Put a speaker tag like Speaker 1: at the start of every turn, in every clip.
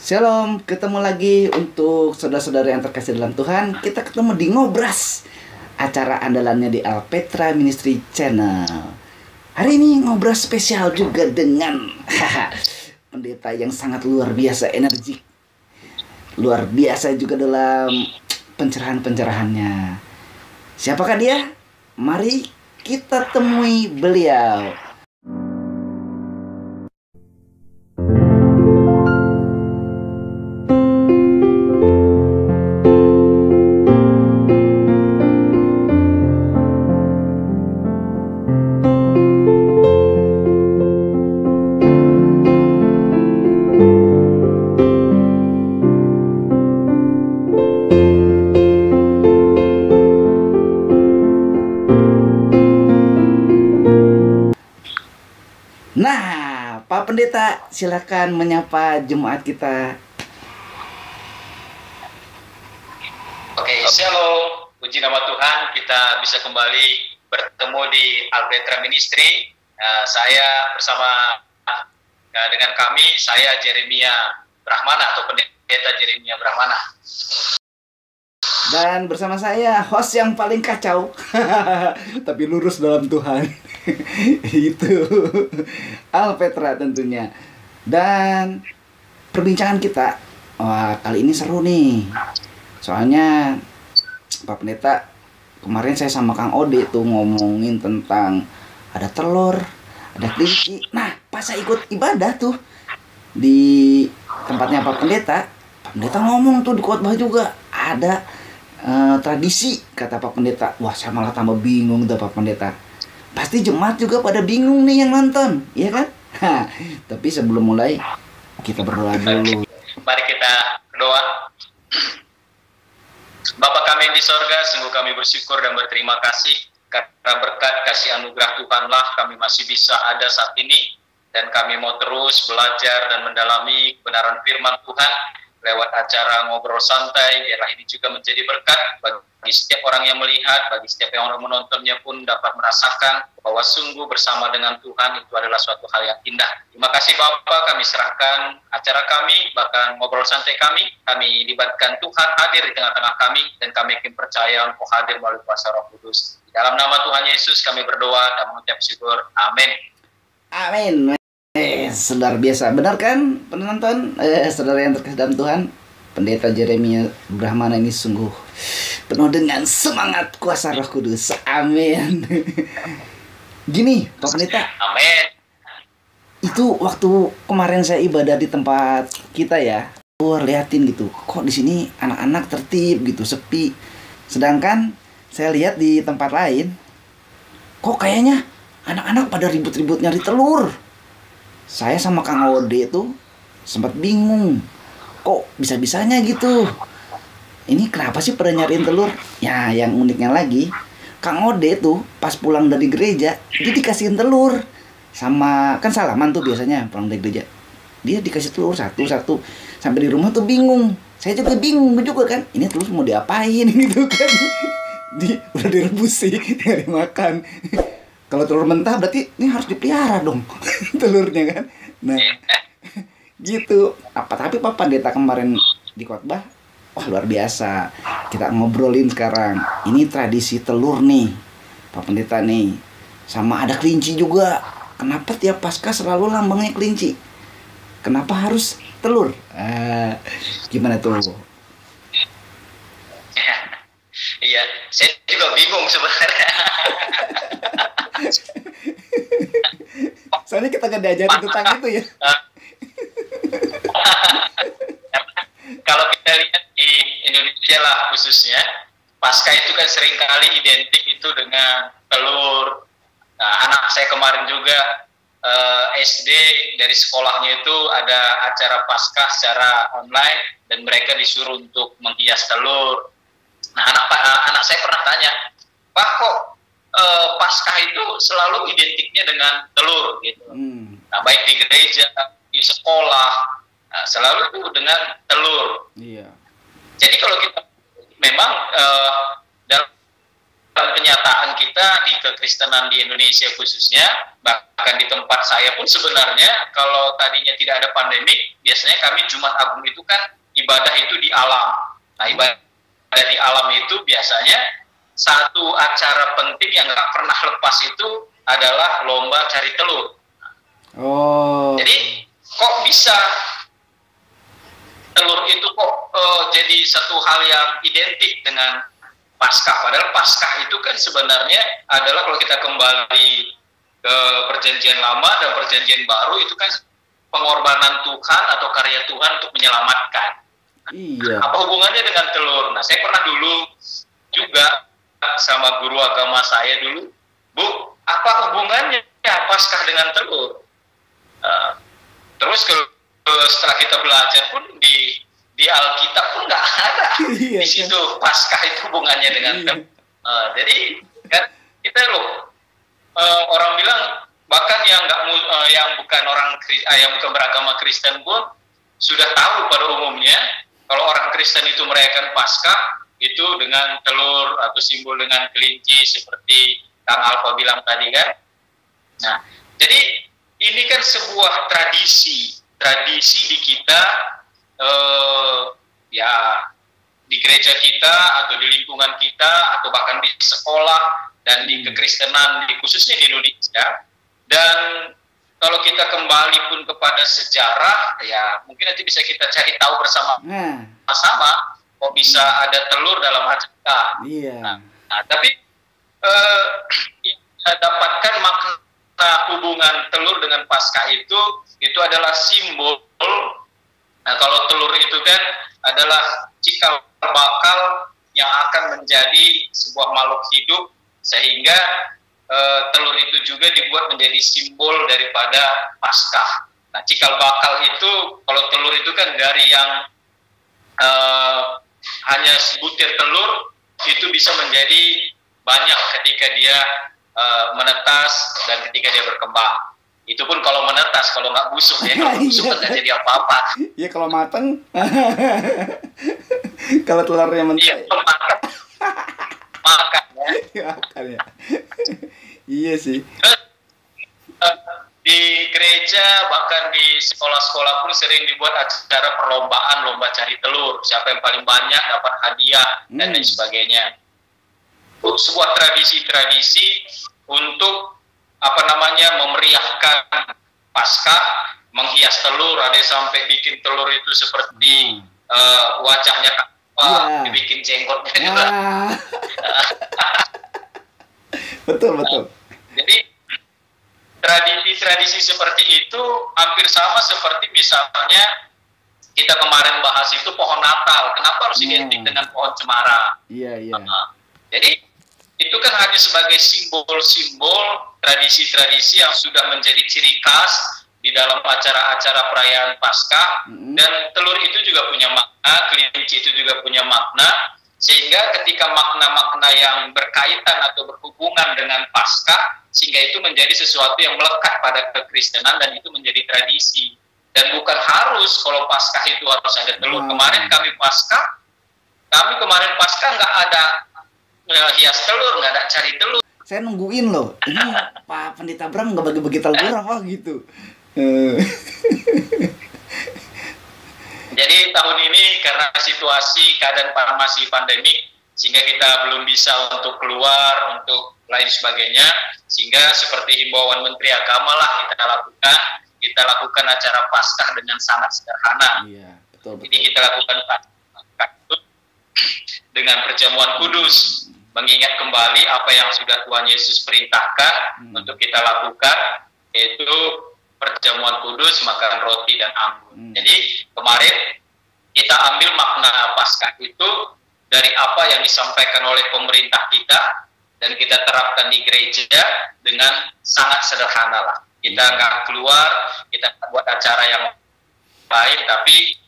Speaker 1: Shalom, ketemu lagi untuk saudara-saudara yang terkasih dalam Tuhan. Kita ketemu di Ngobras, acara andalannya di Alpetra Ministry Channel. Hari ini Ngobras spesial juga dengan pendeta yang sangat luar biasa energik. Luar biasa juga dalam pencerahan-pencerahannya. Siapakah dia? Mari kita temui beliau. Nah, Pak Pendeta, silakan menyapa jemaat kita.
Speaker 2: Oke, shalom. Puji nama Tuhan, kita bisa kembali bertemu di Alpetra Ministry. Saya bersama dengan kami, saya Jeremia Brahmana atau Pendeta Jeremia Brahmana.
Speaker 1: Dan bersama saya, host yang paling kacau, tapi lurus dalam Tuhan. Itu Alpetra tentunya. Dan perbincangan kita, wah, kali ini seru nih. Soalnya Pak Pendeta, kemarin saya sama Kang Ode tuh ngomongin tentang ada telur, ada kelinci. Nah, pas saya ikut ibadah tuh di tempatnya Pak Pendeta ngomong tuh di khotbah juga ada tradisi, kata Pak Pendeta. Wah, saya malah tambah bingung tuh Pak Pendeta. Pasti jemaat juga pada bingung nih yang nonton, ya kan? Tapi sebelum mulai, kita berdoa dulu.
Speaker 2: Mari kita berdoa. Bapa kami yang di sorga, sungguh kami bersyukur dan berterima kasih karena berkat kasih anugerah Tuhanlah kami masih bisa ada saat ini, dan kami mau terus belajar dan mendalami kebenaran firman Tuhan lewat acara ngobrol santai. Biarlah ini juga menjadi berkat bagi setiap orang yang melihat, bagi setiap orang menontonnya pun dapat merasakan bahwa sungguh bersama dengan Tuhan itu adalah suatu hal yang indah. Terima kasih Bapak, kami serahkan acara kami, bahkan ngobrol santai kami libatkan Tuhan hadir di tengah-tengah kami, dan kami yakin percaya Engkau hadir melalui kuasa Roh Kudus. Di dalam nama Tuhan Yesus kami berdoa dan mengucap syukur. Amin.
Speaker 1: Amin. Luar biasa, benar kan penonton, saudara yang terkasih dalam Tuhan? Pendeta Jeremia Brahmana ini sungguh penuh dengan semangat kuasa Roh Kudus. Amin. Gini, Pak Pendeta.
Speaker 2: Amin.
Speaker 1: Itu waktu kemarin saya ibadah di tempat kita ya, liatin gitu, kok di sini anak-anak tertib gitu, sepi. Sedangkan saya lihat di tempat lain, kok kayaknya anak-anak pada ribut-ribut nyari telur. Saya sama Kang Ode itu sempat bingung, kok bisa-bisanya gitu. Ini kenapa sih pada nyariin telur? Ya, yang uniknya lagi, Kang Ode tuh pas pulang dari gereja, dia dikasihin telur. Sama, kan salaman tuh biasanya pulang dari gereja. Dia dikasih telur satu-satu. Sampai di rumah tuh bingung. Saya juga bingung juga kan. Ini telur mau diapain gitu kan. Udah direbus sih, nggak dimakan. Kalau telur mentah berarti ini harus dipelihara dong telurnya kan. Nah, gitu. Tapi Pak Pendeta kemarin di khotbah, wah luar biasa. Kita ngobrolin sekarang. Ini tradisi telur nih, Pak Pendeta nih. Sama ada kelinci juga. Kenapa tiap Paskah selalu lambangnya kelinci? Kenapa harus telur? Gimana tuh?
Speaker 2: Iya, saya juga bingung sebenarnya.
Speaker 1: Soalnya kita nggak diajarin tentang itu ya.
Speaker 2: Kalau kita lihat di Indonesia lah khususnya, Paskah itu kan seringkali identik itu dengan telur. Nah, anak saya kemarin juga SD dari sekolahnya itu ada acara Paskah secara online, dan mereka disuruh untuk menghias telur. Nah, anak saya pernah tanya, Pak, kok Paskah itu selalu identiknya dengan telur gitu. Nah, baik di gereja, di sekolah, selalu itu dengan telur.
Speaker 1: Iya.
Speaker 2: Jadi kalau kita memang dalam kenyataan kita di kekristenan di Indonesia khususnya, bahkan di tempat saya pun sebenarnya kalau tadinya tidak ada pandemi, biasanya kami Jumat Agung itu kan ibadah itu di alam. Nah, ibadah di alam itu biasanya satu acara penting yang nggak pernah lepas itu adalah lomba cari telur.
Speaker 1: Oh.
Speaker 2: Jadi kok bisa telur itu kok jadi satu hal yang identik dengan Paskah? Padahal Paskah itu kan sebenarnya adalah kalau kita kembali ke Perjanjian Lama dan Perjanjian Baru itu kan pengorbanan Tuhan atau karya Tuhan untuk menyelamatkan.
Speaker 1: Iya.
Speaker 2: Apa hubungannya dengan telur? Nah, saya pernah dulu juga sama guru agama saya dulu, Bu, apa hubungannya Paskah dengan telur? Terus setelah kita belajar pun di Alkitab pun nggak ada
Speaker 1: Iya,
Speaker 2: di situ Paskah itu hubungannya dengan telur. Jadi kan kita orang bilang bahkan yang yang bukan beragama Kristen pun sudah tahu pada umumnya kalau orang Kristen itu merayakan Paskah itu dengan telur atau simbol dengan kelinci seperti Kang Alfa bilang tadi kan. Nah, jadi ini kan sebuah tradisi di kita, ya di gereja kita atau di lingkungan kita atau bahkan di sekolah dan di kekristenan khususnya di Indonesia. Dan kalau kita kembali pun kepada sejarah, ya mungkin nanti bisa kita cari tahu bersama-sama kok bisa ada telur dalam acara.
Speaker 1: Iya.
Speaker 2: Nah, tapi dapatkan makna hubungan telur dengan Paskah itu adalah simbol. Nah, kalau telur itu kan adalah cikal bakal yang akan menjadi sebuah makhluk hidup, sehingga telur itu juga dibuat menjadi simbol daripada Paskah. Nah, cikal bakal itu, kalau telur itu kan dari yang hanya sebutir telur itu bisa menjadi banyak ketika dia menetas dan ketika dia berkembang. Itu pun kalau menetas, kalau nggak busuk ya, kalau busuk kan nggak jadi apa-apa.
Speaker 1: Iya, kalau mateng. Kalau telurnya mentah.
Speaker 2: Iya, kalau makan ya.
Speaker 1: Makan ya. Iya sih.
Speaker 2: Di gereja bahkan di sekolah-sekolah pun sering dibuat acara perlombaan, lomba cari telur, siapa yang paling banyak dapat hadiah dan lain sebagainya. Sebuah tradisi untuk memeriahkan Paskah, menghias telur, ada yang sampai bikin telur itu seperti wajahnya dibikin jenggotnya juga.
Speaker 1: Betul.
Speaker 2: Jadi tradisi seperti itu hampir sama seperti misalnya kita kemarin bahas itu pohon Natal. Kenapa harus identik dengan pohon cemara?
Speaker 1: Iya.
Speaker 2: Jadi itu kan hanya sebagai simbol-simbol tradisi-tradisi yang sudah menjadi ciri khas di dalam acara-acara perayaan Paskah. Dan telur itu juga punya makna, kelinci itu juga punya makna, sehingga ketika makna-makna yang berkaitan atau berhubungan dengan Paskah, sehingga itu menjadi sesuatu yang melekat pada kekristenan dan itu menjadi tradisi. Dan bukan harus kalau Paskah itu harus ada telur. Kemarin Paskah nggak ada hias telur, nggak ada cari telur.
Speaker 1: Saya nungguin loh, ini Pak Pendeta Bram nggak bagi-bagi telur apa gitu.
Speaker 2: Jadi tahun ini karena situasi keadaan masih pandemi, sehingga kita belum bisa untuk keluar, untuk lain sebagainya, sehingga seperti himbauan Menteri Agama lah kita lakukan acara Paskah dengan sangat sederhana.
Speaker 1: Iya, betul.
Speaker 2: Jadi kita lakukan Paskah dengan perjamuan kudus, mengingat kembali apa yang sudah Tuhan Yesus perintahkan untuk kita lakukan, yaitu perjamuan kudus, makan roti dan anggur. Jadi kemarin kita ambil makna Paskah itu dari apa yang disampaikan oleh pemerintah kita dan kita terapkan di gereja dengan sangat sederhana lah. Kita nggak keluar, kita buat acara yang lain, tapi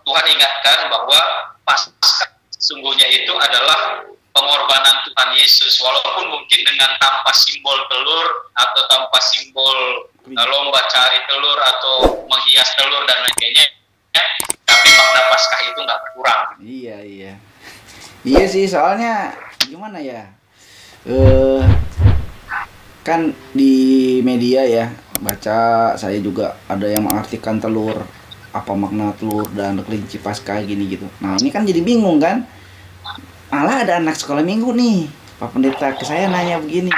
Speaker 2: Tuhan ingatkan bahwa Paskah sungguhnya itu adalah pengorbanan Tuhan Yesus, walaupun mungkin dengan tanpa simbol telur atau tanpa simbol lomba cari telur atau menghias telur dan lain-lainnya, tapi makna Paskah itu nggak berkurang.
Speaker 1: Iya. Iya sih, soalnya gimana ya? Eh kan di media ya, baca saya juga ada yang mengartikan telur, apa makna telur dan kelinci pasca gini gitu. Nah, ini kan jadi bingung kan? Malah ada anak sekolah minggu nih. Pak Pendeta ke saya nanya begini,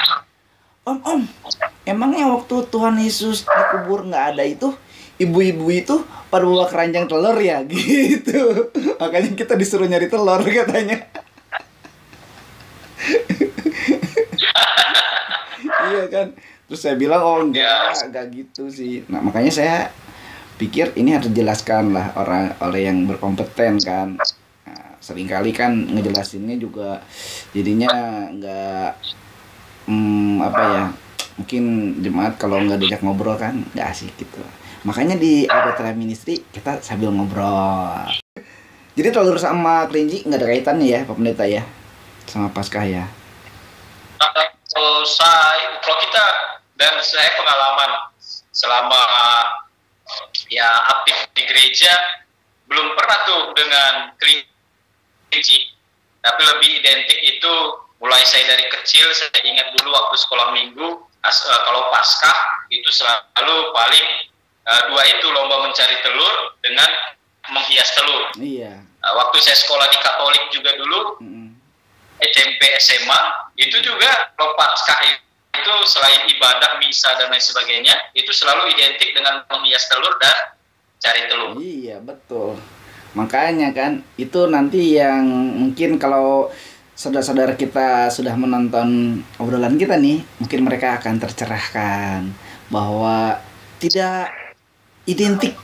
Speaker 1: Om, emangnya waktu Tuhan Yesus dikubur nggak ada itu, ibu-ibu itu pada bawa keranjang telur ya gitu. Makanya kita disuruh nyari telur katanya. Iya kan. Terus saya bilang oh enggak gitu sih. Nah makanya saya pikir ini harus dijelaskan lah orang oleh yang berkompeten kan. Nah, seringkali kan ngejelasinnya juga jadinya nggak apa ya, mungkin jemaat kalau nggak diajak ngobrol kan nggak asik gitu. Makanya di Alpetra Ministry kita sambil ngobrol. Jadi telur sama kelinci nggak ada kaitannya ya Pak Pendeta ya, sama Paskah ya.
Speaker 2: Kalau kita dan saya pengalaman selama ya aktif di gereja belum pernah tuh dengan kelinci, tapi lebih identik itu mulai saya dari kecil. Saya ingat dulu waktu sekolah minggu kalau Paskah itu selalu paling dua itu, lomba mencari telur dengan menghias telur.
Speaker 1: Iya.
Speaker 2: Waktu saya sekolah di Katolik juga dulu, SMP SMA itu juga kalau Paskah itu selain ibadah misa dan lain sebagainya itu selalu identik dengan menghias telur dan cari telur.
Speaker 1: Iya betul. Makanya kan itu nanti yang mungkin kalau saudara-saudara kita sudah menonton obrolan kita nih, mungkin mereka akan tercerahkan bahwa tidak identik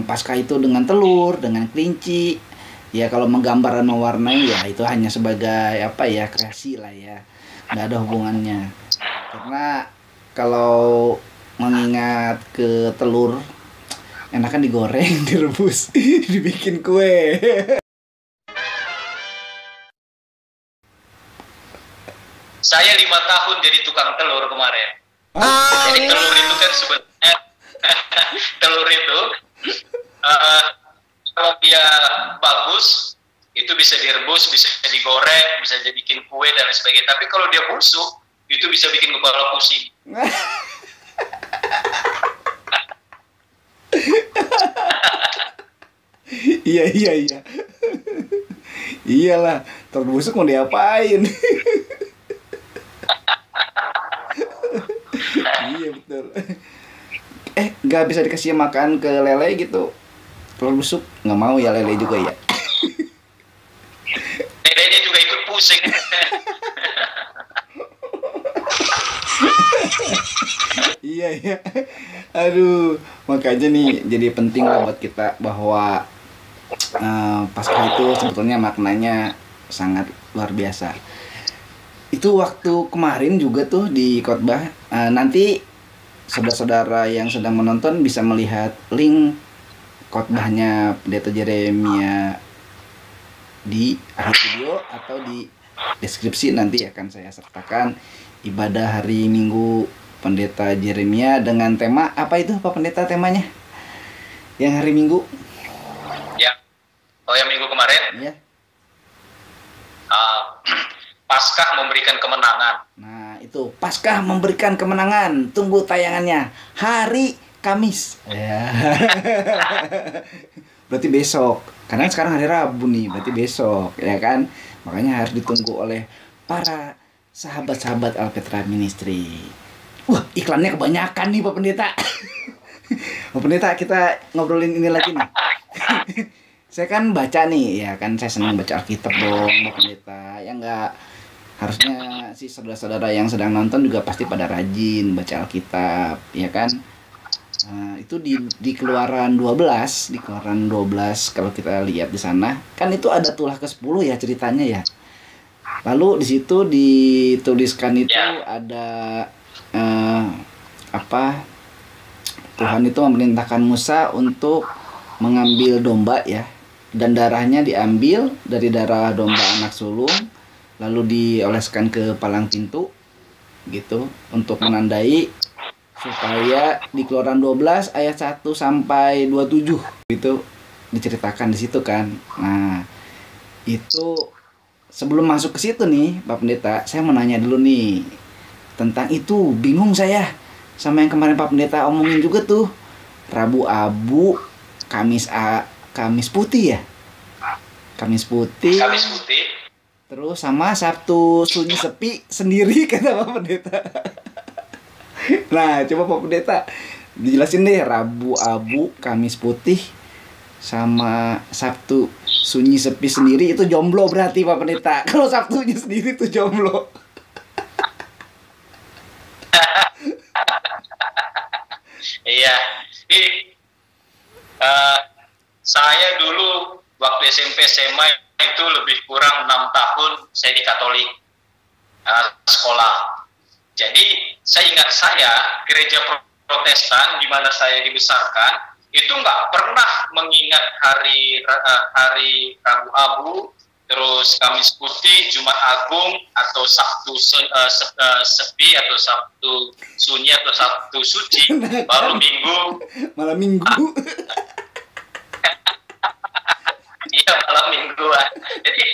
Speaker 1: Paskah itu dengan telur, dengan kelinci. Ya kalau menggambar dan mewarnai ya itu hanya sebagai apa ya, kreasi lah ya, nggak ada hubungannya. Karena kalau mengingat ke telur, enakan digoreng, direbus, dibikin kue.
Speaker 2: Saya 5 tahun jadi tukang telur kemarin. Jadi telur itu kan sebenarnya telur itu kalau dia bagus itu bisa direbus, bisa digoreng, bisa bikin kue dan lain sebagainya. Tapi kalau dia busuk itu bisa bikin kepala pusing.
Speaker 1: Iya. Iyalah, telur busuk mau diapain? Iya betul. Nggak bisa dikasih makan ke lele gitu? Telur busuk nggak mau ya, lele juga ya?
Speaker 2: Lelenya juga ikut pusing.
Speaker 1: Iya. Aduh, makanya nih jadi penting lah buat kita bahwa Paskah itu sebetulnya maknanya sangat luar biasa. Itu waktu kemarin juga tuh di khotbah, nanti saudara-saudara yang sedang menonton bisa melihat link khotbahnya Pendeta Jeremia di akhir video atau di deskripsi. Nanti akan saya sertakan ibadah hari Minggu Pendeta Jeremia dengan tema apa itu Pak Pendeta, temanya yang hari Minggu?
Speaker 2: Ya, yang minggu kemarin.
Speaker 1: Ya.
Speaker 2: Paskah memberikan kemenangan.
Speaker 1: Nah itu Paskah memberikan kemenangan. Tunggu tayangannya hari Kamis. Ya. Berarti besok. Karena sekarang hari Rabu nih, berarti besok, ya kan? Makanya harus ditunggu oleh para sahabat-sahabat Alpetra Ministry. Wah, iklannya kebanyakan nih Pak Pendeta. Pak Pendeta, kita ngobrolin ini lagi nih. Saya kan baca nih, ya kan, saya senang baca Alkitab dong Pak Pendeta. Ya enggak, harusnya sih saudara-saudara yang sedang nonton juga pasti pada rajin baca Alkitab, ya kan? Nah, itu di Keluaran 12, kalau kita lihat di sana, kan itu ada tulah ke-10 ya ceritanya ya. Lalu di situ dituliskan itu ada Tuhan itu memerintahkan Musa untuk mengambil domba ya, dan darahnya diambil dari darah domba anak sulung, lalu dioleskan ke palang pintu gitu untuk menandai, supaya di Keluaran 12 ayat 1 sampai 27 itu diceritakan di situ kan. Nah, itu sebelum masuk ke situ nih, Pak Pendeta, saya mau nanya dulu nih tentang itu. Bingung saya sama yang kemarin Pak Pendeta omongin juga tuh. Rabu Abu, Kamis Putih ya? Kamis Putih.
Speaker 2: Kamis Putih.
Speaker 1: Terus sama Sabtu Sunyi Sepi sendiri kata Pak Pendeta. Nah, coba Pak Pendeta dijelasin deh, Rabu Abu, Kamis Putih sama Sabtu Sunyi Sepi sendiri itu jomblo berarti Pak Pendeta. Kalau Sabtunya sendiri itu jomblo.
Speaker 2: Iya. Saya dulu waktu SMP SMA itu lebih kurang 6 tahun saya di Katolik sekolah. Jadi saya gereja Protestan di mana saya dibesarkan itu nggak pernah mengingat hari Rabu Abu, terus Kamis Putih, Jumat Agung, atau Sabtu Sepi, atau Sabtu Sunyi, atau Sabtu Suci. Baru
Speaker 1: malam Minggu.
Speaker 2: Iya, malam Mingguan. Jadi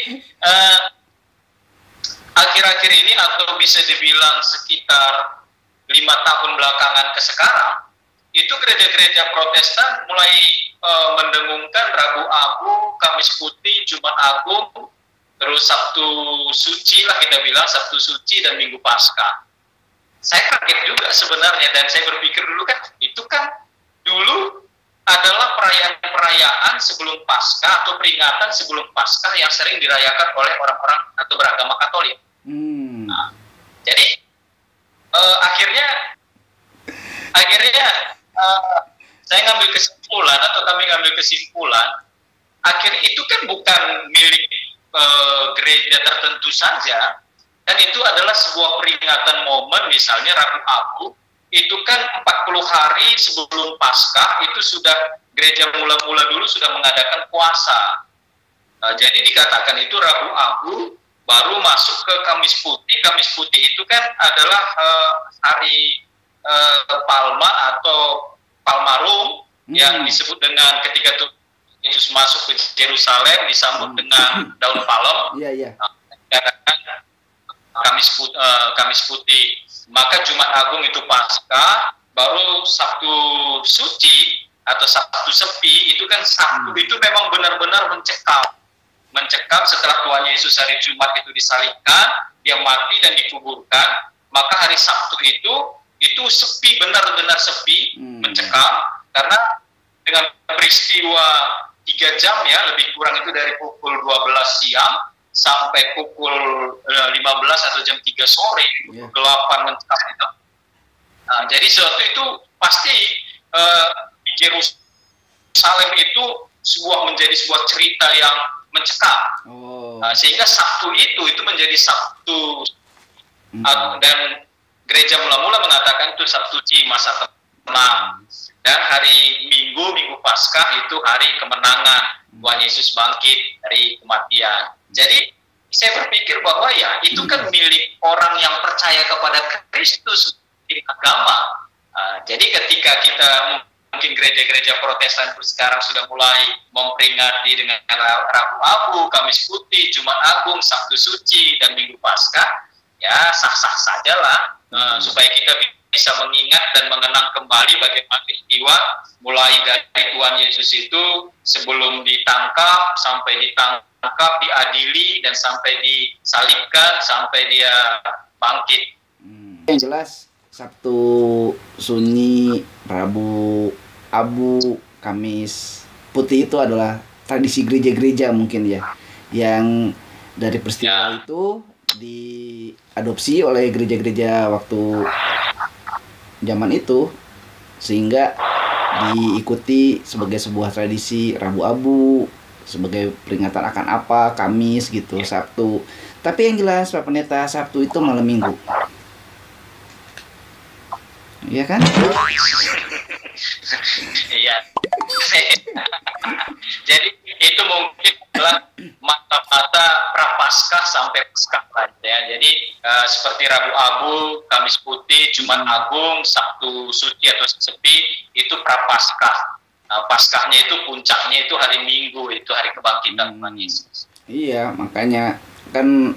Speaker 2: akhir-akhir ini atau bisa dibilang sekitar 5 tahun belakangan ke sekarang, itu gereja-gereja Protestan mulai mendengungkan Rabu Abu, Kamis Putih, Jumat Agung, terus Sabtu Suci lah kita bilang, Sabtu Suci dan Minggu Paskah. Saya kaget juga sebenarnya, dan saya berpikir dulu kan, itu kan dulu adalah perayaan sebelum Paskah atau peringatan sebelum Paskah yang sering dirayakan oleh orang-orang atau beragama Katolik. Nah, jadi akhirnya saya ngambil kesimpulan atau kami ngambil kesimpulan, akhirnya itu kan bukan milik gereja tertentu saja, dan itu adalah sebuah peringatan momen. Misalnya Rabu Abu itu kan 40 hari sebelum Paskah itu sudah gereja mula-mula dulu sudah mengadakan puasa. Jadi dikatakan itu Rabu Abu, baru masuk ke Kamis Putih. Kamis Putih itu kan adalah hari Palma atau Palmarum yang disebut dengan ketika Yesus masuk ke Yerusalem disambut dengan daun palem. Dikatakan Kamis Putih. Maka Jumat Agung itu Paskah, baru Sabtu Suci atau Sabtu Sepi itu kan Sabtu itu memang benar-benar mencekam setelah Tuhan Yesus hari Jumat itu disalibkan, dia mati dan dikuburkan. Maka hari Sabtu itu sepi, benar-benar sepi, mencekam, karena dengan peristiwa 3 jam ya, lebih kurang itu dari pukul 12 siang sampai pukul 15 atau jam 3 sore, kegelapan mencekam itu. Nah, jadi sesuatu itu pasti di Yerusalem itu menjadi sebuah cerita yang mencekam. Sehingga Sabtu itu menjadi Sabtu, dan gereja mula-mula mengatakan itu Sabtu Suci, masa tenang. Dan hari Minggu Paskah itu hari kemenangan, Tuhan Yesus bangkit dari kematian. Jadi saya berpikir bahwa ya itu kan milik orang yang percaya kepada Kristus di agama. Jadi ketika kita mungkin gereja-gereja Protestan sekarang sudah mulai memperingati dengan Rabu Abu, Kamis Putih, Jumat Agung, Sabtu Suci, dan Minggu Paskah, ya sah-sah sajalah, supaya kita bisa mengingat dan mengenang kembali bagaimana peristiwa mulai dari Tuhan Yesus itu sebelum ditangkap, sampai ditangkap, diadili, dan sampai disalibkan, sampai dia bangkit.
Speaker 1: Yang jelas Sabtu Sunyi, Rabu Abu, Kamis Putih itu adalah tradisi gereja-gereja mungkin ya, yang dari peristiwa itu diadopsi oleh gereja-gereja waktu zaman itu, sehingga diikuti sebagai sebuah tradisi. Rabu Abu sebagai peringatan akan apa, Kamis gitu, Sabtu. Tapi yang jelas Pak Pendeta, Sabtu itu malam Minggu, iya kan?
Speaker 2: Iya. Jadi itu mungkin adalah mata-mata prapaskah sampai Paskah ya. Jadi seperti Rabu Abu, Kamis Putih, Jumat Agung, Sabtu Suci atau Sepi itu prapaskah. Paskahnya itu puncaknya itu hari Minggu, itu hari kebangkitan Tuhan Yesus.
Speaker 1: Iya, makanya kan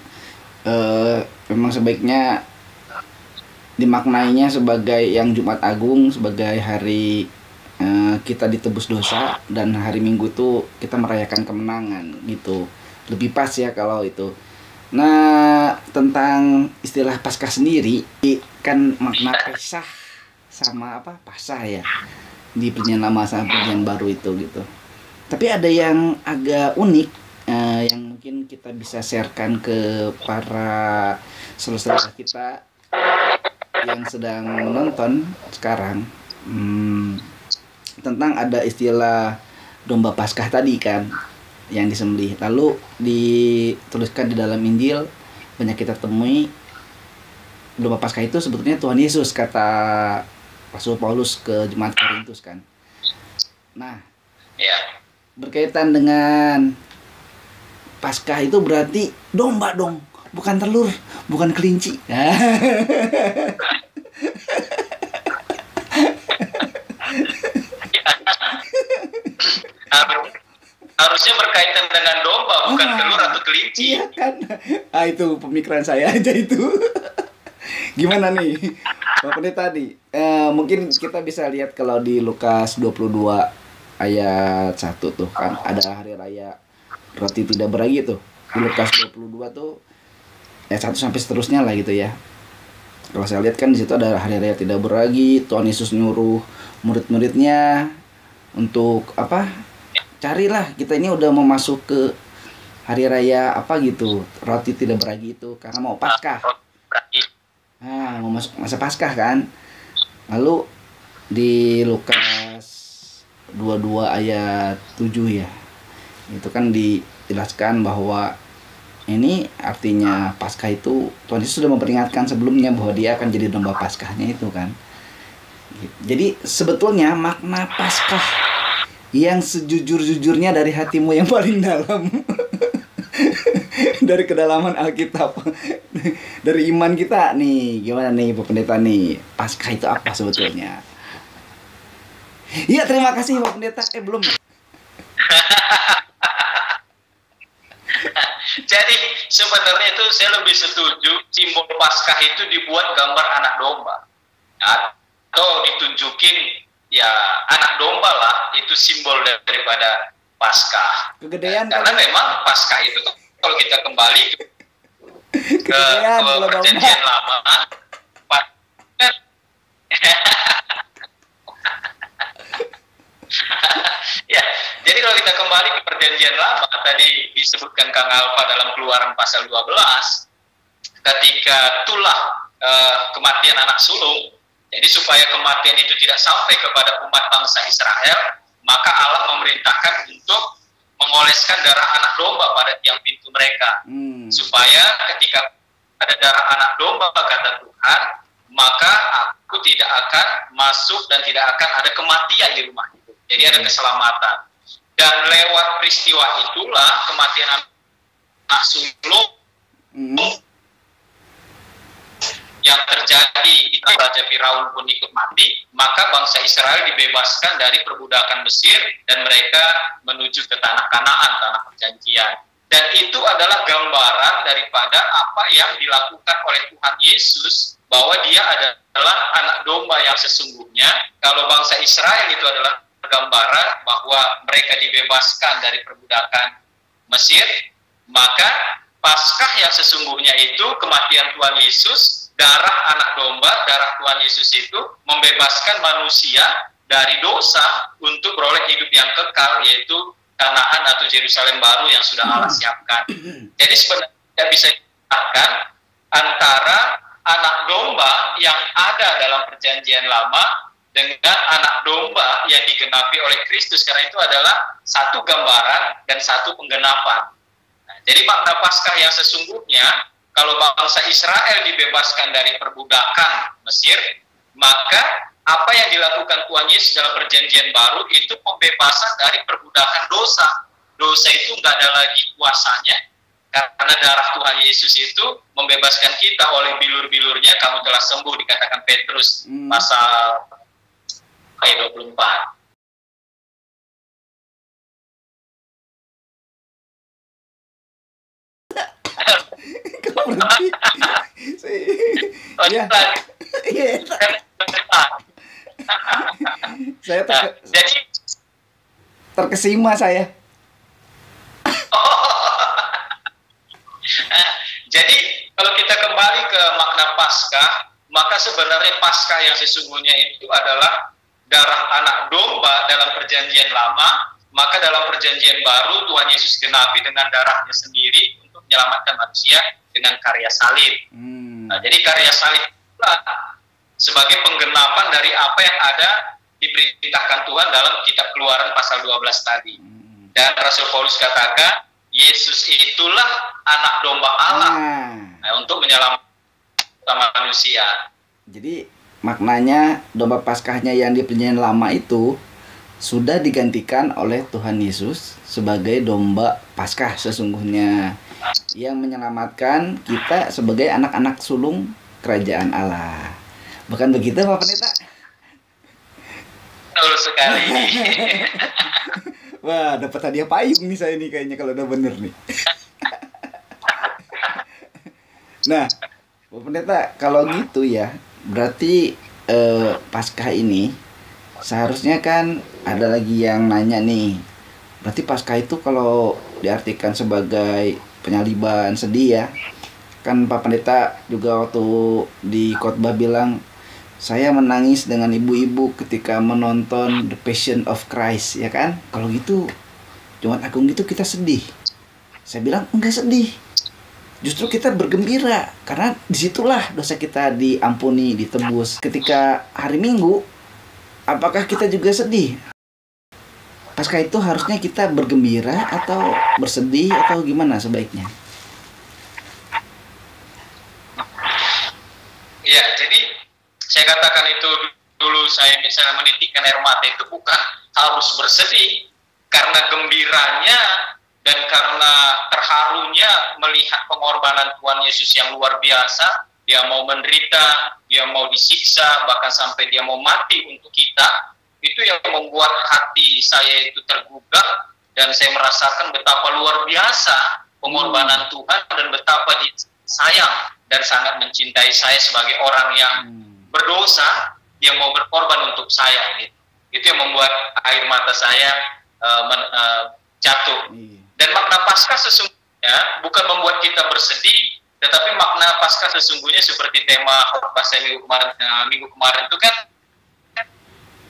Speaker 1: memang sebaiknya dimaknainya sebagai yang Jumat Agung, sebagai hari kita ditebus dosa, dan hari Minggu tuh kita merayakan kemenangan gitu. Lebih pas ya kalau itu. Nah, tentang istilah Paskah sendiri kan makna Pesah sama apa? Pasah ya. Di Perjanjian Lama sama Perjanjian Baru itu gitu. Tapi ada yang agak unik yang mungkin kita bisa sharekan ke para saudara kita yang sedang menonton sekarang, tentang ada istilah domba Paskah tadi kan yang disembelih. Lalu dituliskan di dalam Injil, banyak kita temui domba Paskah itu sebetulnya Tuhan Yesus, kata Rasul Paulus ke jemaat Korintus kan. Nah, berkaitan dengan Paskah itu berarti domba dong, bukan telur, bukan kelinci.
Speaker 2: Harusnya berkaitan dengan domba, bukan telur atau kelinci.
Speaker 1: Iya kan? Itu pemikiran saya aja itu. Gimana nih Pak Pendeta tadi? Mungkin kita bisa lihat kalau di Lukas 22 ayat 1 tuh kan ada hari raya roti tidak beragi tuh. Di Lukas 22 tuh ayat 1 sampai seterusnya lah gitu ya. Kalau saya lihat kan di situ ada hari raya tidak beragi, Tuhan Yesus nyuruh murid-muridnya untuk apa? Carilah, kita ini udah mau masuk ke hari raya apa gitu, roti tidak beragi itu karena mau Paskah. Nah, mau masuk masa Paskah kan. Lalu di Lukas 22 ayat 7 ya. Itu kan dijelaskan bahwa ini artinya Paskah itu Tuhan Yesus sudah memperingatkan sebelumnya bahwa dia akan jadi domba Paskahnya itu kan. Jadi sebetulnya makna Paskah yang sejujur-jujurnya dari hatimu yang paling dalam. Dari kedalaman Alkitab, dari iman kita nih, gimana nih Pak Pendeta nih, Paskah itu apa sebetulnya? Iya, terima kasih Pak Pendeta. Belum.
Speaker 2: Jadi sebenarnya itu saya lebih setuju simbol Paskah itu dibuat gambar anak domba atau ditunjukin ya anak domba lah, itu simbol daripada Paskah.
Speaker 1: Kegedean
Speaker 2: karena memang Paskah itu kalau kita kembali ke Perjanjian Lama, ya, jadi kalau kita kembali ke Perjanjian Lama, tadi disebutkan Kang Alfa dalam Keluaran pasal 12, ketika tulah kematian anak sulung, jadi supaya kematian itu tidak sampai kepada umat bangsa Israel, maka Allah memerintahkan untuk mengoleskan darah anak domba pada tiang pintu mereka, supaya ketika ada darah anak domba, kata Tuhan, maka aku tidak akan masuk dan tidak akan ada kematian di rumah itu. Jadi ada keselamatan. Dan lewat peristiwa itulah kematian anak sulung yang terjadi di Raja Firaun pun ikut mati, maka bangsa Israel dibebaskan dari perbudakan Mesir dan mereka menuju ke tanah Kanaan, tanah perjanjian. Dan itu adalah gambaran daripada apa yang dilakukan oleh Tuhan Yesus, bahwa dia adalah anak domba yang sesungguhnya. Kalau bangsa Israel itu adalah gambaran bahwa mereka dibebaskan dari perbudakan Mesir, maka Paskah yang sesungguhnya itu kematian Tuhan Yesus, darah anak domba, darah Tuhan Yesus itu membebaskan manusia dari dosa untuk beroleh hidup yang kekal, yaitu Kanaan atau Yerusalem baru yang sudah Allah siapkan. Jadi sebenarnya bisa dikatakan antara anak domba yang ada dalam Perjanjian Lama dengan anak domba yang digenapi oleh Kristus, karena itu adalah satu gambaran dan satu penggenapan. Nah, jadi makna Paskah yang sesungguhnya, kalau bangsa Israel dibebaskan dari perbudakan Mesir, maka apa yang dilakukan Tuhan Yesus dalam Perjanjian Baru itu pembebasan dari perbudakan dosa. Dosa itu nggak ada lagi kuasanya, karena darah Tuhan Yesus itu membebaskan kita. Oleh bilur-bilurnya kamu telah sembuh, dikatakan Petrus pasal ayat 24.
Speaker 1: Kok berhenti? Iya. Iya. Saya
Speaker 2: Jadi
Speaker 1: terkesima saya.
Speaker 2: jadi kalau kita kembali ke makna Paskah, maka sebenarnya Paskah yang sesungguhnya itu adalah darah anak domba dalam perjanjian lama, maka dalam perjanjian baru Tuhan Yesus genapi dengan darahnya sendiri untuk menyelamatkan manusia dengan karya salib. Nah, jadi karya salib itulah sebagai penggenapan dari apa yang ada diperintahkan Tuhan dalam kitab Keluaran pasal 12 tadi. Dan Rasul Paulus katakan, Yesus itulah anak domba Allah untuk menyelamatkan manusia.
Speaker 1: Jadi maknanya domba Paskahnya yang di perjanjian lama itu sudah digantikan oleh Tuhan Yesus sebagai domba Paskah sesungguhnya yang menyelamatkan kita sebagai anak-anak sulung kerajaan Allah. Bukan begitu Pak Pendeta?
Speaker 2: Betul sekali.
Speaker 1: Wah, dapat hadiah payung nih saya nih kayaknya kalau udah bener nih. Nah, Pak Pendeta, kalau gitu ya, berarti Paskah ini seharusnya kan ada lagi yang nanya nih. Berarti Paskah itu kalau diartikan sebagai penyaliban sedih ya. Kan Pak Pendeta juga waktu di khotbah bilang, saya menangis dengan ibu-ibu ketika menonton The Passion of Christ, ya kan? Kalau gitu, Jumat Agung gitu kita sedih. Saya bilang enggak sedih. Justru kita bergembira karena disitulah dosa kita diampuni, ditebus. Ketika hari Minggu, apakah kita juga sedih? Paskah itu harusnya kita bergembira atau bersedih atau gimana sebaiknya?
Speaker 2: Ya, jadi saya katakan itu dulu saya misalnya menitikkan air mata itu bukan harus bersedih karena gembiranya dan karena terharunya melihat pengorbanan Tuhan Yesus yang luar biasa. Dia mau menderita, dia mau disiksa, bahkan sampai dia mau mati untuk kita. Itu yang membuat hati saya itu tergugah dan saya merasakan betapa luar biasa pengorbanan Tuhan dan betapa dia sayang dan sangat mencintai saya sebagai orang yang berdosa, dia mau berkorban untuk saya. Gitu. Itu yang membuat air mata saya jatuh. Dan makna Paskah sesungguhnya bukan membuat kita bersedih, tetapi makna Paskah sesungguhnya seperti tema khotbah saya minggu kemarin itu kan,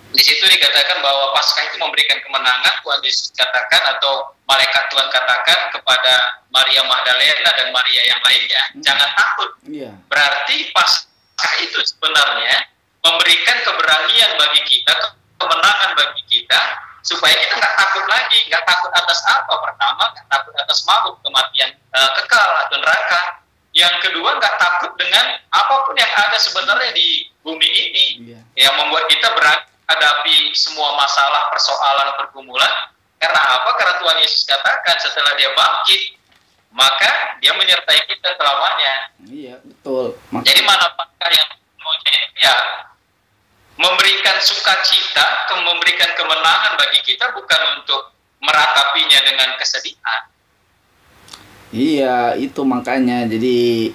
Speaker 2: di situ dikatakan bahwa Paskah itu memberikan kemenangan. Tuhan Yesus katakan atau malaikat Tuhan katakan kepada Maria Magdalena dan Maria yang lainnya, jangan takut. Berarti Paskah itu sebenarnya memberikan keberanian bagi kita, kemenangan bagi kita, supaya kita nggak takut lagi. Nggak takut atas apa? Pertama, nggak takut atas maut, kematian kekal atau neraka. Yang kedua, nggak takut dengan apapun yang ada sebenarnya di bumi ini, yang membuat kita berani hadapi semua masalah, persoalan, pergumulan. Karena apa? Karena Tuhan Yesus katakan setelah dia bangkit, maka dia menyertai kita selamanya. Iya, betul. Jadi mana Paskah yang ya memberikan sukacita, memberikan kemenangan bagi kita, bukan untuk meratapinya dengan kesedihan. Iya, itu makanya. Jadi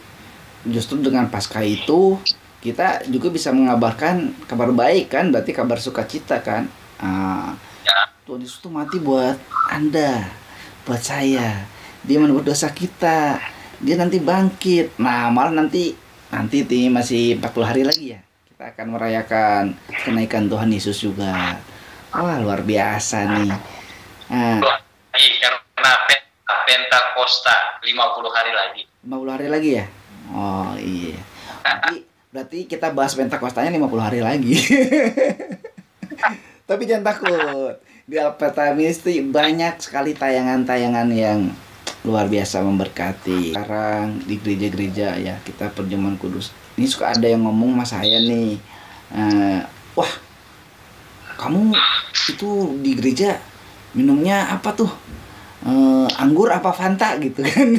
Speaker 2: justru dengan Paskah itu kita juga bisa mengabarkan kabar baik kan, berarti kabar sukacita kan. Tuhan Yesus itu mati buat Anda, buat saya. Dia menebus dosa kita. Dia nanti bangkit. Nah, malah nanti masih 40 hari lagi ya. Kita akan merayakan kenaikan Tuhan Yesus juga. Wah, luar biasa nih. Karena Pentakosta 50 hari lagi. 50 hari lagi ya? Oh iya. Berarti kita bahas Pentakostanya 50 hari lagi. Tapi jangan takut. Di Alpeta Ministry banyak sekali tayangan-tayangan yang luar biasa memberkati. Sekarang di gereja-gereja ya, kita perjamuan kudus. Ini suka ada yang ngomong sama saya nih, wah, kamu itu di gereja minumnya apa tuh? Anggur apa Fanta gitu kan?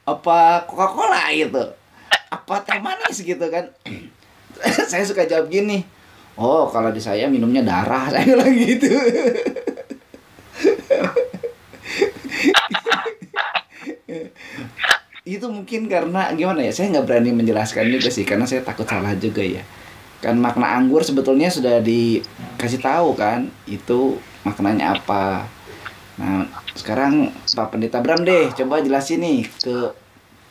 Speaker 2: Apa Coca-Cola gitu? Apa teh manis gitu kan? Saya suka jawab gini, oh kalau di saya minumnya darah, saya bilang gitu. Itu
Speaker 1: itu mungkin karena gimana ya, saya nggak berani menjelaskan juga sih karena saya takut salah juga ya. Kan makna anggur sebetulnya sudah dikasih tahu kan itu maknanya apa. Nah sekarang Pak Pendeta Bram deh coba jelasin nih ke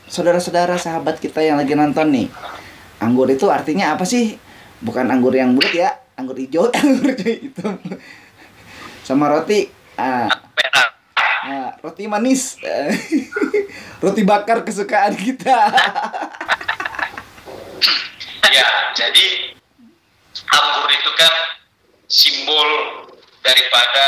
Speaker 1: saudara-saudara sahabat kita yang lagi nonton nih. Anggur itu artinya apa sih? Bukan anggur yang bulat ya, anggur hijau, anggur hitam. Sama roti. Roti manis. Roti bakar kesukaan kita.
Speaker 2: Ya, jadi anggur itu kan simbol daripada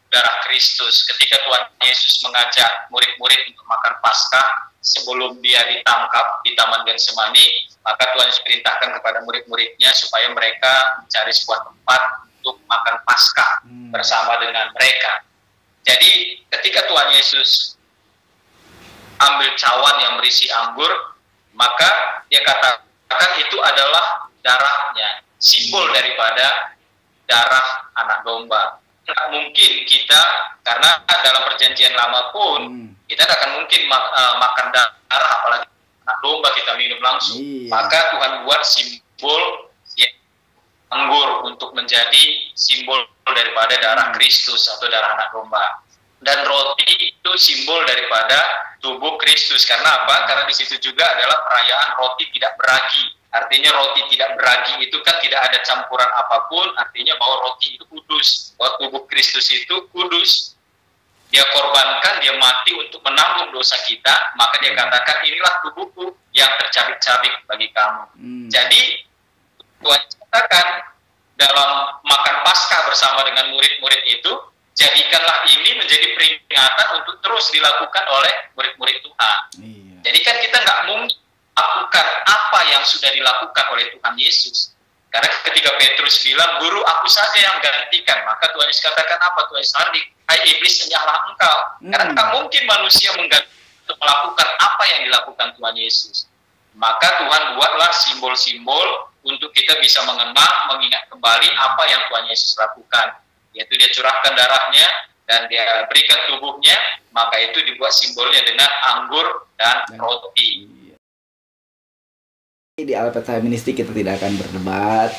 Speaker 2: darah Kristus. Ketika Tuhan Yesus mengajak murid-murid untuk makan Paskah sebelum dia ditangkap di Taman Getsemani, maka Tuhan Yesus perintahkan kepada murid-muridnya supaya mereka mencari sebuah tempat untuk makan Paskah bersama dengan mereka. Jadi ketika Tuhan Yesus ambil cawan yang berisi anggur, maka dia katakan itu adalah darahnya, simbol daripada darah anak domba. Tidak mungkin kita, karena dalam perjanjian lama pun kita tidak akan mungkin makan darah, apalagi anak domba kita minum langsung. Maka Tuhan buat simbol anggur untuk menjadi simbol daripada darah Kristus atau darah anak domba. Dan roti itu simbol daripada tubuh Kristus. Karena apa? Karena di situ juga adalah perayaan roti tidak beragi. Artinya roti tidak beragi itu kan tidak ada campuran apapun. Artinya bahwa roti itu kudus, bahwa tubuh Kristus itu kudus. Dia korbankan, dia mati untuk menanggung dosa kita. Maka dia katakan inilah tubuhku yang tercabik-cabik bagi kamu. Jadi Tuhan katakan dalam makan Paskah bersama dengan murid-murid itu, jadikanlah ini menjadi peringatan untuk terus dilakukan oleh murid-murid Tuhan. Jadi kan kita nggak mungkin lakukan apa yang sudah dilakukan oleh Tuhan Yesus. Karena ketika Petrus bilang, guru aku saja yang gantikan, maka Tuhan Yesus katakan apa? Tuhan Yesus hardik, hai iblis enyahlah engkau. Karena tak mungkin manusia untuk melakukan apa yang dilakukan Tuhan Yesus. Maka Tuhan buatlah simbol-simbol untuk kita bisa mengenang, mengingat kembali apa yang Tuhan Yesus lakukan. Yaitu dia curahkan darahnya dan dia berikan tubuhnya, maka itu dibuat simbolnya dengan anggur dan roti.
Speaker 1: Di Alpha Feministi kita tidak akan berdebat,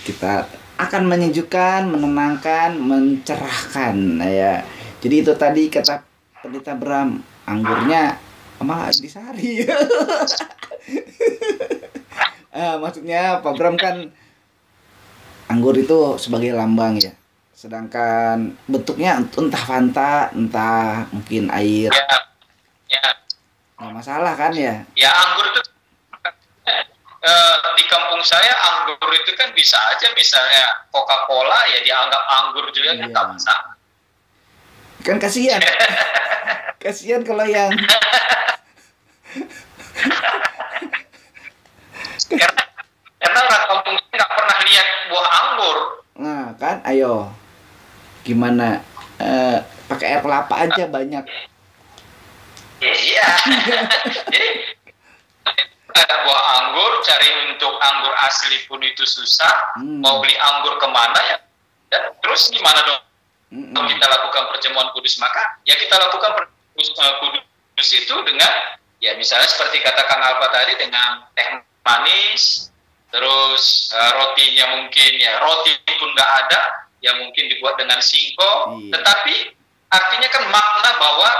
Speaker 1: kita akan menyejukkan, menenangkan, mencerahkan ya. Jadi itu tadi kata Pendeta Bram, anggurnya malah disari. Maksudnya Pak Bram kan anggur itu sebagai lambang ya. Sedangkan bentuknya entah Fanta, entah mungkin air.
Speaker 2: Ya.
Speaker 1: Nggak masalah kan ya?
Speaker 2: Ya anggur itu di kampung saya anggur itu kan bisa aja misalnya Coca-Cola ya dianggap anggur juga kan tak masalah.
Speaker 1: Kan kasihan. Kasihan kalau yang
Speaker 2: karena orang kampung nggak pernah lihat buah anggur.
Speaker 1: Nah kan, ayo gimana? Pakai air kelapa aja banyak.
Speaker 2: Iya. Jadi ada buah anggur, cari untuk anggur asli pun itu susah. Mau beli anggur kemana ya? Dan terus gimana dong? Kalau kita lakukan perjamuan kudus, maka ya kita lakukan kudus itu dengan ya misalnya seperti kata Kang Alfa tadi dengan teh manis, terus rotinya mungkin ya roti pun nggak ada, ya mungkin dibuat dengan singkong. Tetapi artinya kan makna bahwa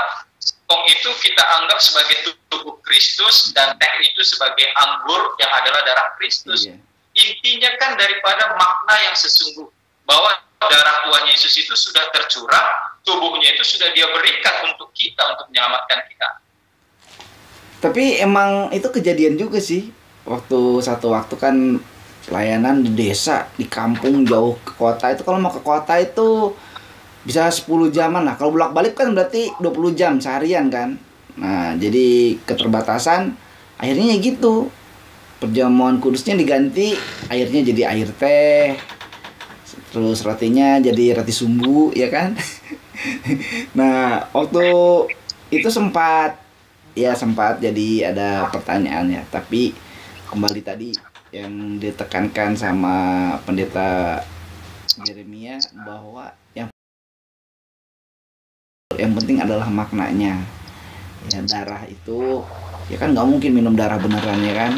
Speaker 2: singkong itu kita anggap sebagai tubuh Kristus dan teh itu sebagai anggur yang adalah darah Kristus. Intinya kan daripada makna yang sesungguh bahwa darah Tuhan Yesus itu sudah tercurah, tubuhnya itu sudah dia berikan untuk kita, untuk menyelamatkan kita.
Speaker 1: Tapi emang itu kejadian juga sih. Satu waktu kan pelayanan di desa, di kampung jauh ke kota itu, kalau mau ke kota itu bisa 10 jaman lah. Kalau bolak-balik kan berarti 20 jam seharian kan. Nah, jadi keterbatasan akhirnya gitu. Perjamuan kudusnya diganti, airnya jadi air teh. Terus rotinya jadi roti sumbu, ya kan? Nah, waktu itu sempat jadi ada pertanyaannya. Tapi kembali tadi yang ditekankan sama Pendeta Jeremia bahwa yang penting adalah maknanya. Ya, darah itu Ya kan nggak mungkin minum darah beneran ya kan.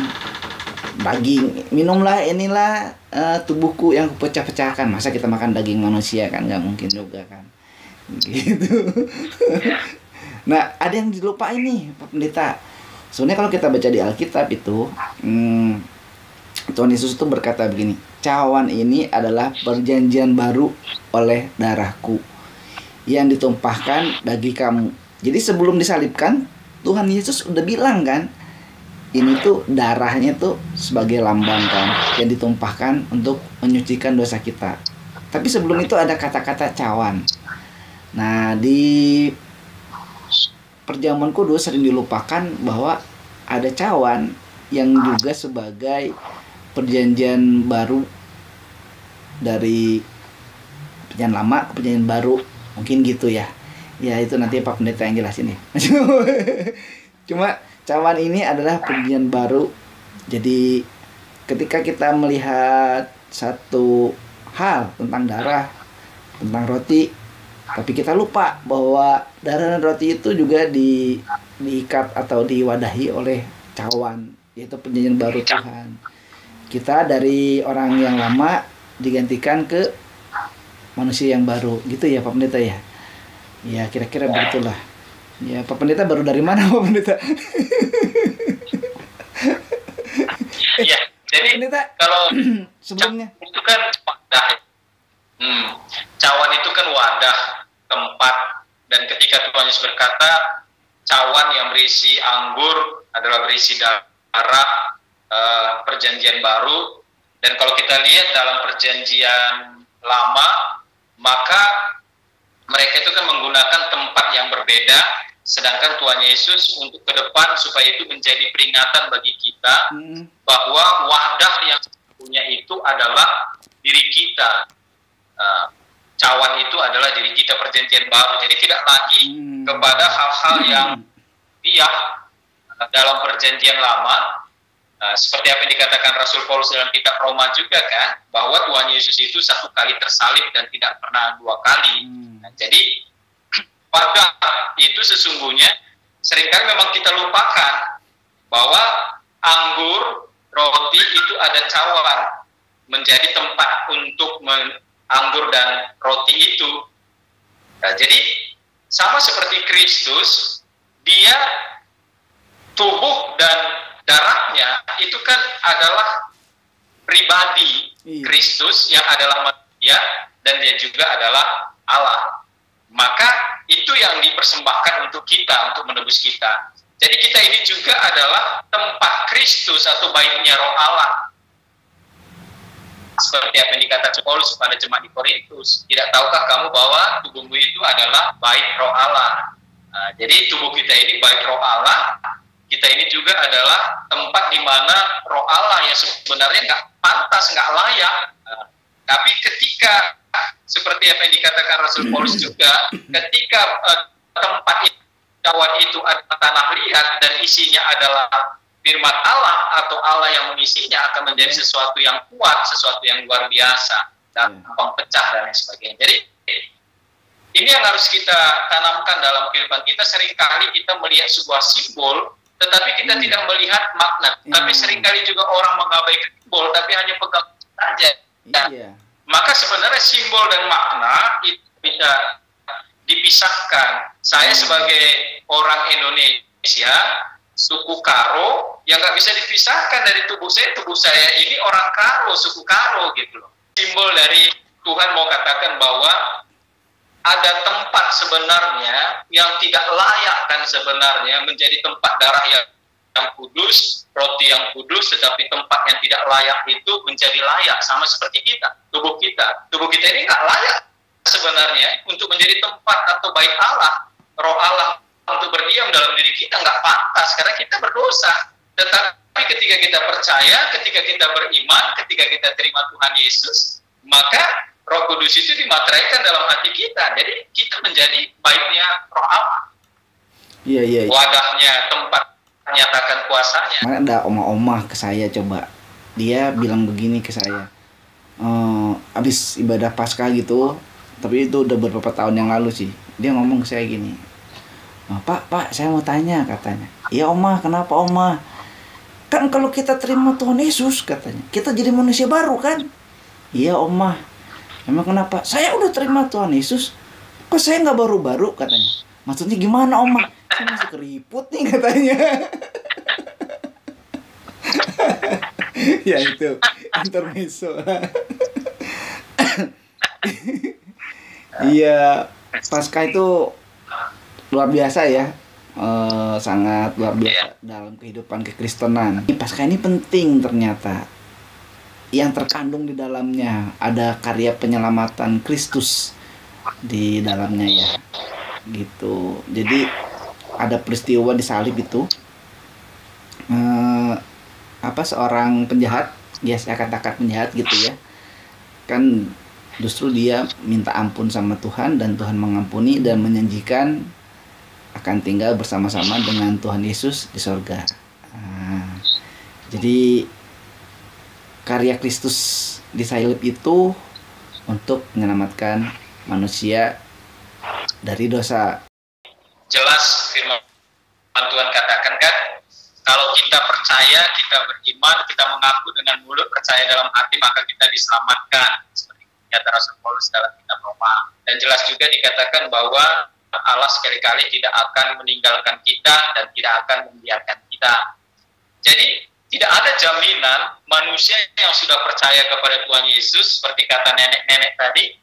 Speaker 1: Daging, minumlah inilah tubuhku yang kupecah-pecahkan. Masa kita makan daging manusia kan, nggak mungkin juga kan. Gitu. Nah, ada yang dilupain nih Pak Pendeta. Sebenarnya kalau kita baca di Alkitab itu, Tuhan Yesus itu berkata begini, cawan ini adalah perjanjian baru oleh darahku yang ditumpahkan bagi kamu. Jadi sebelum disalibkan, Tuhan Yesus udah bilang kan, ini tuh darahnya tuh sebagai lambang kan, yang ditumpahkan untuk menyucikan dosa kita. Tapi sebelum itu ada kata-kata cawan. Nah, di perjamuan kudus sering dilupakan bahwa ada cawan yang juga sebagai perjanjian baru dari perjanjian lama ke perjanjian baru, mungkin gitu ya. Ya itu nanti Pak Pendeta yang jelasin ya. Cuma cawan ini adalah perjanjian baru. Jadi ketika kita melihat satu hal tentang darah, tentang roti, tapi kita lupa bahwa darah dan roti itu juga diikat atau diwadahi oleh cawan, yaitu perjanjian baru Tuhan. Kita dari orang yang lama digantikan ke manusia yang baru, gitu ya Pak Pendeta ya. Ya kira-kira begitulah. Ya Pak Pendeta baru dari mana Pak Pendeta?
Speaker 2: Ya, jadi
Speaker 1: Pendeta,
Speaker 2: kalau
Speaker 1: sebelumnya
Speaker 2: itu kan wadah, cawan itu kan wadah, tempat, dan ketika Tuhan Yesus berkata cawan yang berisi anggur adalah berisi darah perjanjian baru. Dan kalau kita lihat dalam perjanjian lama, maka mereka itu kan menggunakan tempat yang berbeda, sedangkan Tuhan Yesus untuk ke depan supaya itu menjadi peringatan bagi kita bahwa wadah yang punya itu adalah diri kita. Cawan itu adalah diri kita, perjanjian baru. Jadi tidak lagi kepada hal-hal yang dalam perjanjian lama, seperti apa yang dikatakan Rasul Paulus dalam kitab Roma juga kan, bahwa Tuhan Yesus itu satu kali tersalib dan tidak pernah dua kali. Nah, jadi wadah itu sesungguhnya seringkali memang kita lupakan bahwa anggur, roti itu ada cawan menjadi tempat untuk anggur dan roti itu. Nah, jadi sama seperti Kristus, dia tubuh dan darahnya itu kan adalah pribadi Kristus yang adalah manusia dan dia juga adalah Allah. Maka itu yang dipersembahkan untuk kita, untuk menebus kita. Jadi kita ini juga adalah tempat Kristus atau baitnya Roh Allah. Seperti apa yang dikatakan Paulus kepada jemaat di Korintus, tidak tahukah kamu bahwa tubuhmu itu adalah bait Roh Allah? Jadi tubuh kita ini bait Roh Allah. Kita ini juga adalah tempat di mana Roh Allah yang sebenarnya nggak pantas, nggak layak. Tapi ketika seperti apa yang dikatakan Rasul Paulus juga, ketika tempat cawan itu adalah tanah liat dan isinya adalah firman Allah atau Allah yang mengisinya, akan menjadi sesuatu yang kuat, sesuatu yang luar biasa dan pecah dan lain sebagainya. Jadi ini yang harus kita tanamkan dalam kehidupan kita. Seringkali kita melihat sebuah simbol, tetapi kita tidak melihat makna. Tapi seringkali juga orang mengabaikan simbol, tapi hanya pegang saja. Maka sebenarnya simbol dan makna itu bisa dipisahkan. Saya sebagai orang Indonesia, suku Karo, yang nggak bisa dipisahkan dari tubuh saya ini orang Karo, suku Karo gitu loh. Simbol dari Tuhan mau katakan bahwa ada tempat sebenarnya yang tidak layak kan sebenarnya menjadi tempat darah yang kudus, roti yang kudus, tetapi tempat yang tidak layak itu menjadi layak, sama seperti kita, tubuh kita. Tubuh kita ini nggak layak sebenarnya untuk menjadi tempat atau bait Allah, Roh Allah untuk berdiam dalam diri kita, nggak pantas karena kita berdosa. Tetapi ketika kita percaya, ketika kita beriman, ketika kita terima Tuhan Yesus, maka Roh Kudus itu dimateraikan dalam hati kita. Jadi kita menjadi baitnya Roh Allah.
Speaker 1: Iya.
Speaker 2: Wadahnya, tempat menyatakan kuasanya.
Speaker 1: Ada oma-oma ke saya coba. Dia bilang begini ke saya. Abis ibadah Paskah gitu, tapi itu udah beberapa tahun yang lalu sih. Dia ngomong ke saya gini. Pak, saya mau tanya," katanya. "Iya Oma, kenapa Oma?" "Kan kalau kita terima Tuhan Yesus," katanya, "kita jadi manusia baru kan?" "Iya Oma." "Emang kenapa?" "Saya udah terima Tuhan Yesus, kok saya nggak baru-baru," katanya. "Maksudnya gimana Oma?" "Saya masih keriput nih," katanya. Ya itu intermezzo. Iya, Paskah itu luar biasa ya. Sangat luar biasa dalam kehidupan kekristenan. Paskah ini penting ternyata. Yang terkandung di dalamnya ada karya penyelamatan Kristus di dalamnya ya. Gitu. Jadi ada peristiwa di salib itu. Seorang penjahat, ya saya katakan penjahat gitu ya. Kan justru dia minta ampun sama Tuhan dan Tuhan mengampuni dan menjanjikan akan tinggal bersama-sama dengan Tuhan Yesus di sorga. Jadi karya Kristus di salib itu untuk menyelamatkan manusia dari dosa.
Speaker 2: Jelas firman Tuhan katakan kan, kalau kita percaya, kita beriman, kita mengaku dengan mulut, percaya dalam hati, maka kita diselamatkan. Seperti kata Rasul Paulus dalam kitab Roma. Dan jelas juga dikatakan bahwa Allah sekali-kali tidak akan meninggalkan kita dan tidak akan membiarkan kita. Jadi tidak ada jaminan manusia yang sudah percaya kepada Tuhan Yesus, seperti kata nenek-nenek tadi,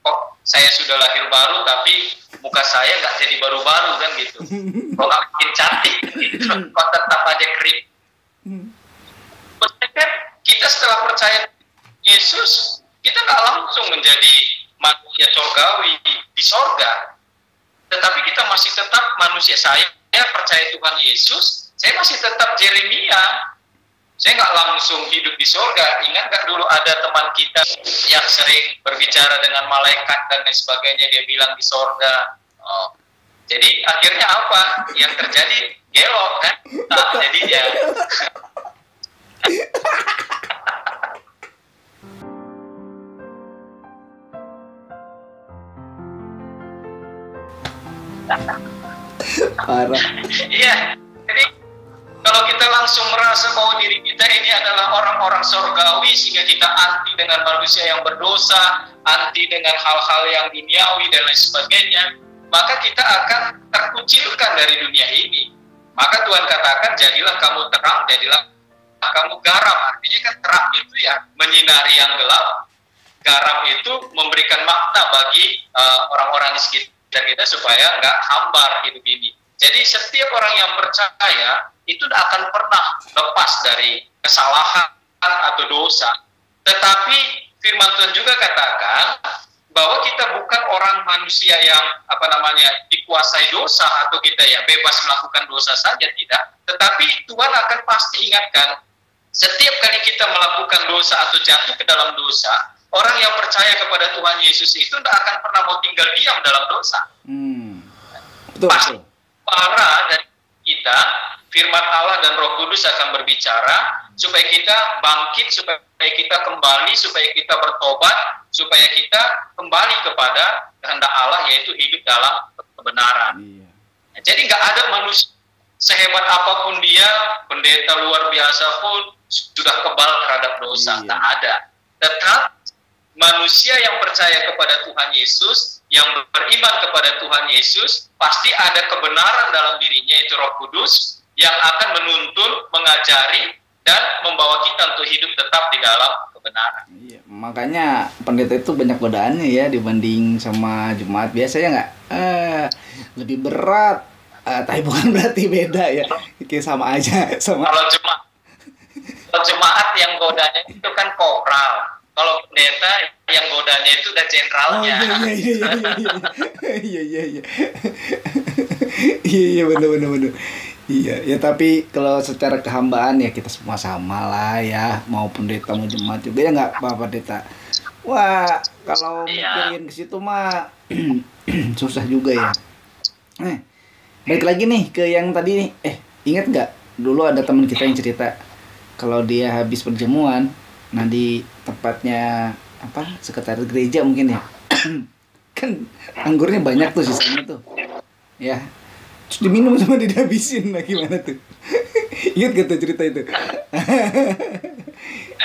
Speaker 2: kok saya sudah lahir baru tapi muka saya nggak jadi baru-baru kan gitu, kok nggak makin cantik gitu, kok tetap aja kering. Kan kita setelah percaya Yesus, kita nggak langsung menjadi manusia surgawi di sorga, tetapi kita masih tetap manusia. Saya percaya Tuhan Yesus, saya masih tetap Yeremia. Saya nggak langsung hidup di sorga. Ingat nggak dulu ada teman kita yang sering berbicara dengan malaikat dan lain sebagainya, dia bilang di sorga. Jadi akhirnya apa yang terjadi? Gelok kan? Nah, jadinya.
Speaker 1: Parah.
Speaker 2: Iya. Jadi kalau kita langsung merasa bahwa diri kita ini adalah orang-orang surgawi, sehingga kita anti dengan manusia yang berdosa, anti dengan hal-hal yang duniawi dan lain sebagainya, maka kita akan terkucilkan dari dunia ini. Maka Tuhan katakan, jadilah kamu terang, jadilah kamu garam. Artinya kan terang itu ya menyinari yang gelap, garam itu memberikan makna bagi orang-orang di sekitar kita supaya nggak hambar hidup ini. Jadi setiap orang yang percaya itu tidak akan pernah lepas dari kesalahan atau dosa. Tetapi firman Tuhan juga katakan bahwa kita bukan orang manusia yang dikuasai dosa atau kita ya bebas melakukan dosa saja, tidak. Tetapi Tuhan akan pasti ingatkan, setiap kali kita melakukan dosa atau jatuh ke dalam dosa, orang yang percaya kepada Tuhan Yesus itu tidak akan pernah mau tinggal diam dalam dosa.
Speaker 1: Betul.
Speaker 2: Pasti para dari kita, firman Allah dan Roh Kudus akan berbicara supaya kita bangkit, supaya kita kembali, supaya kita bertobat, supaya kita kembali kepada kehendak Allah, yaitu hidup dalam kebenaran. Jadi nggak ada manusia sehebat apapun dia, pendeta luar biasa pun sudah kebal terhadap dosa. Tak ada. Tetap manusia yang percaya kepada Tuhan Yesus, yang beriman kepada Tuhan Yesus, pasti ada kebenaran dalam dirinya, yaitu Roh Kudus, yang akan menuntun, mengajari, dan membawa kita untuk hidup tetap di dalam kebenaran.
Speaker 1: Iya, makanya pendeta itu banyak godaannya ya dibanding sama jemaat biasa ya nggak? Lebih berat, tapi bukan berarti beda ya, kayak sama aja.
Speaker 2: Kalau jemaat yang godanya itu kan kopral. Kalau pendeta yang godanya itu udah jenderalnya.
Speaker 1: Iya benar. Iya ya, tapi kalau secara kehambaan ya kita semua sama lah ya, mau pendeta mau jemaat juga ya nggak apa-apa pendeta. Wah kalau mikirin ke situ mah susah juga ya. Balik lagi nih ke yang tadi nih. Ingat nggak dulu ada teman kita yang cerita kalau dia habis perjamuan, nah di tempatnya sekretaris gereja mungkin ya kan anggurnya banyak tuh sisanya tuh ya. terus diminum sama dia dihabisin. Nah gimana tuh? Ingat gak tuh cerita itu?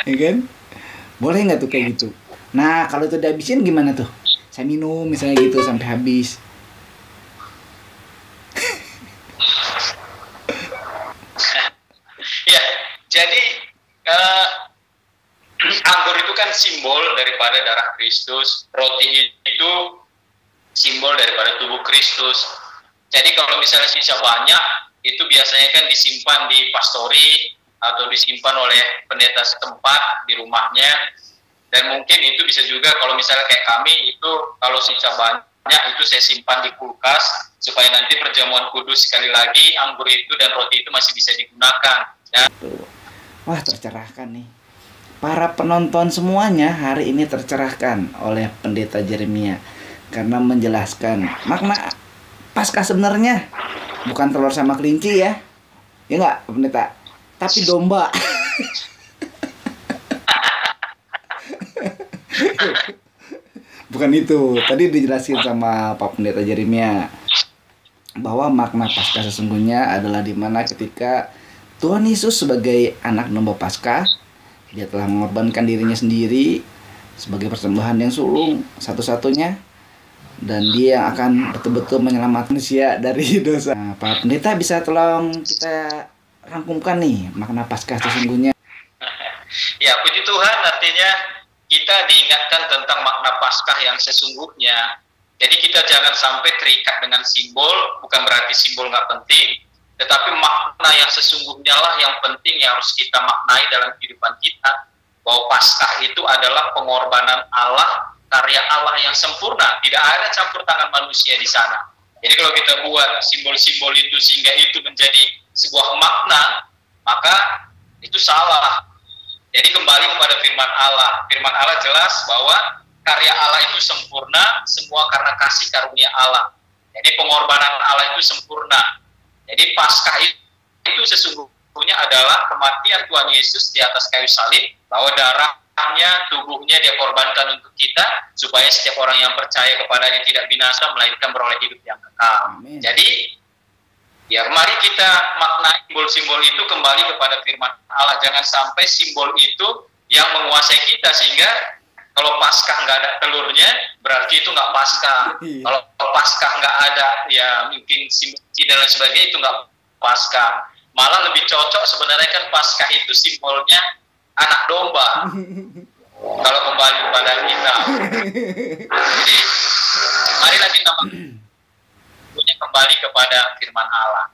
Speaker 1: Ya kan? Boleh nggak tuh kayak gitu? Nah kalau itu dihabisin gimana tuh? Saya minum misalnya gitu sampai habis.
Speaker 2: Ya, jadi eh, anggur itu kan simbol daripada darah Kristus, roti itu simbol daripada tubuh Kristus. Jadi kalau misalnya sisa banyak, itu biasanya kan disimpan di pastori atau disimpan oleh pendeta setempat di rumahnya. Dan mungkin itu bisa juga kalau misalnya kayak kami itu kalau sisa banyak itu saya simpan di kulkas supaya nanti perjamuan kudus sekali lagi anggur itu dan roti itu masih bisa digunakan. Ya.
Speaker 1: Wah tercerahkan nih. Para penonton semuanya hari ini tercerahkan oleh Pendeta Jeremia karena menjelaskan makna Paskah sebenarnya bukan telur sama kelinci ya. Ya enggak, Pendeta? Tapi domba. Bukan itu. Tadi dijelasin sama Pak Pendeta Jeremia bahwa makna Paskah sesungguhnya adalah di mana ketika Tuhan Yesus sebagai anak domba Paskah, dia telah mengorbankan dirinya sendiri sebagai persembahan yang sulung satu-satunya, dan dia akan betul-betul menyelamatkan manusia dari dosa. Nah, Pak Pendeta bisa tolong kita rangkumkan nih makna Paskah sesungguhnya.
Speaker 2: Ya, puji Tuhan, artinya kita diingatkan tentang makna Paskah yang sesungguhnya. Jadi kita jangan sampai terikat dengan simbol, bukan berarti simbol nggak penting, tetapi makna yang sesungguhnya lah yang penting yang harus kita maknai dalam kehidupan kita. Bahwa Paskah itu adalah pengorbanan Allah, karya Allah yang sempurna, tidak ada campur tangan manusia di sana. Jadi kalau kita buat simbol-simbol itu sehingga itu menjadi sebuah makna, maka itu salah. Jadi kembali kepada firman Allah. Firman Allah jelas bahwa karya Allah itu sempurna, semua karena kasih karunia Allah. Jadi pengorbanan Allah itu sempurna. Jadi Paskah itu sesungguhnya adalah kematian Tuhan Yesus di atas kayu salib, bahwa darahnya, tubuhnya dia korbankan untuk kita, supaya setiap orang yang percaya kepadanya tidak binasa, melainkan beroleh hidup yang kekal.
Speaker 1: Amin.
Speaker 2: Jadi ya, mari kita maknai simbol-simbol itu kembali kepada firman Allah. Jangan sampai simbol itu yang menguasai kita, sehingga kalau Paskah nggak ada telurnya, berarti itu nggak Paskah. Kalau Paskah nggak ada, ya mungkin simci dan lain sebagainya, itu nggak Paskah. Malah lebih cocok sebenarnya kan Paskah itu simbolnya anak domba. Kalau kembali kepada kita. Jadi, marilah kita kembali kepada firman Allah.